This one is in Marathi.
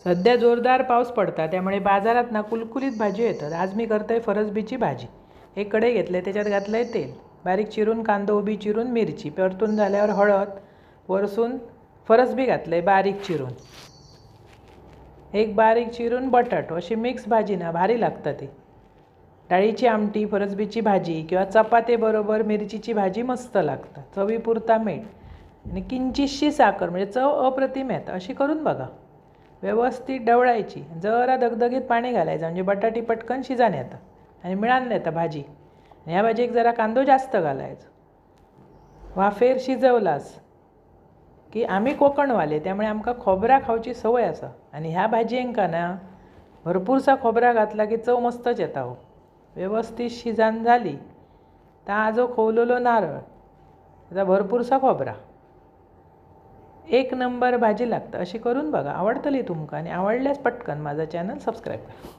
सध्या जोरदार पाऊस पडता त्यामुळे बाजारात ना कुलकुलीत भाजी येतात। आज मी करतोय फरसबीची भाजी। एक कढई घेतली, त्याच्यात घातलंय तेल, बारीक चिरून कांदो, उभी चिरून मिरची, परतून झाल्यावर हळद, वरसून फरसबी घातलंय बारीक चिरून, एक बारीक चिरून बटाटो, अशी मिक्स भाजी ना भारी लागतं ती। डाळीची आमटी, फरसबीची भाजी किंवा चपाती बरोबर मिरचीची भाजी मस्त लागतं। चवीपुरता मीठ आणि किंचितशी साखर, म्हणजे चव अप्रतिम येतं। अशी करून बघा। व्यवस्थित ढवळायची, जरा दगदगीत पाणी घालायचं म्हणजे बटाटी पटकन शिजान येतं आणि मिळान येतं भाजी। ह्या भाजीक जरा कांदो जास्त घालायचो। वाफेर शिजवलास की आम्ही कोकणवाले त्यामुळे आमका खोबरा खाऊची सवय असा आणि ह्या भाजयेंका ना भरपूरसा खोबरा घातला की चव मस्तच येता हो। व्यवस्थित शिजान झाली तर आजो खोवलेलो नारळ, त्याचा भरपूरसा खोबरा, एक नंबर भाजी लागतं। अशी करून बघा, आवडतली तुमका आणि आवडल्यास पटकन माझा चॅनल सबस्क्राईब करा।